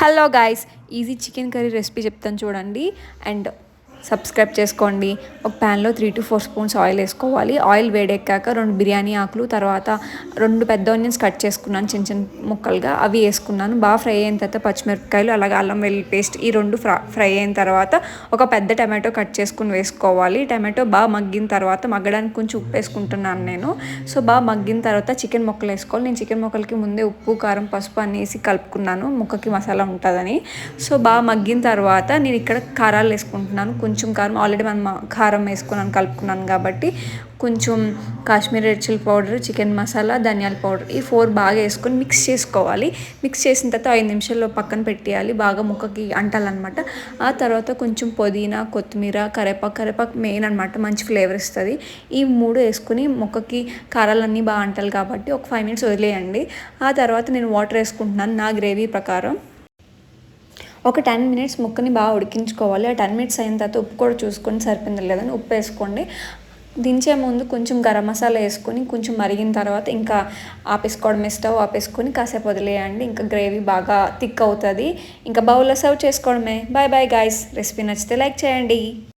Hello guys, easy chicken curry recipe చెప్తాను చూడండి. And subscribe చేసుకోండి. ఒక ప్యాన్లో 3 to 4 స్పూన్స్ ఆయిల్ వేసుకోవాలి. ఆయిల్ వేడెక్కాక 2 బిర్యానీ ఆకులు, తర్వాత 2 పెద్ద ఆనియన్స్ కట్ చేసుకున్నాను చిన్న చిన్న ముక్కలుగా, అవి వేసుకున్నాను. బాగా ఫ్రై అయిన తర్వాత పచ్చిమిరపకాయలు, అలాగే అల్లం వెల్లుల్లి పేస్ట్, ఈ 2 ఫ్రై అయిన తర్వాత ఒక పెద్ద టమాటో కట్ చేసుకుని వేసుకోవాలి. టమాటో బాగా మగ్గిన తర్వాత, మగ్గడానికి కొంచెం ఉప్పు వేసుకుంటున్నాను నేను. సో బాగా మగ్గిన తర్వాత చికెన్ ముక్కలు వేసుకోవాలి. నేను చికెన్ ముక్కలకి ముందే ఉప్పు, కారం, పసుపు అన్నీ వేసి కలుపుకున్నాను, ముక్కకి మసాలా ఉంటుందని. సో బాగా మగ్గిన తర్వాత నేను ఇక్కడ కారాలు వేసుకుంటున్నాను. కొంచెం కారం, ఆల్రెడీ మనం కారం వేసుకున్నాను కలుపుకున్నాను కాబట్టి కొంచెం Kashmiri red chilli powder, chicken masala, ధనియాల పౌడర్, ఈ 4 బాగా వేసుకొని మిక్స్ చేసుకోవాలి. మిక్స్ చేసిన తర్వాత 5 నిమిషాల్లో పక్కన పెట్టేయాలి, బాగా ముక్కకి అంటాలన్నమాట. ఆ తర్వాత కొంచెం పుదీనా, కొత్తిమీర, కరివేపాకు మెయిన్ అనమాట, మంచి ఫ్లేవర్ ఇస్తుంది. ఈ 3 వేసుకుని ముక్కకి కారాలన్నీ బాగా అంటాలి కాబట్టి ఒక 5 minutes వదిలేయండి. ఆ తర్వాత నేను వాటర్ వేసుకుంటున్నాను నా గ్రేవీ ప్రకారం. ఒక 10 minutes ముక్కని బాగా ఉడికించుకోవాలి. ఆ 10 minutes అయిన తర్వాత ఉప్పు కూడా చూసుకొని సరిపోయింది లేదని ఉప్పు వేసుకోండి. దించే ముందు కొంచెం గరం మసాలా వేసుకొని కొంచెం మరిగిన తర్వాత ఇంకా ఆపేసుకోవడం, స్టవ్ ఆపేసుకొని కాసేపు వదిలేయండి. ఇంకా గ్రేవీ బాగా థిక్ అవుతుంది. ఇంకా బౌల్లో సర్వ్ చేసుకోవడమే. Bye bye guys. రెసిపీ నచ్చితే లైక్ చేయండి.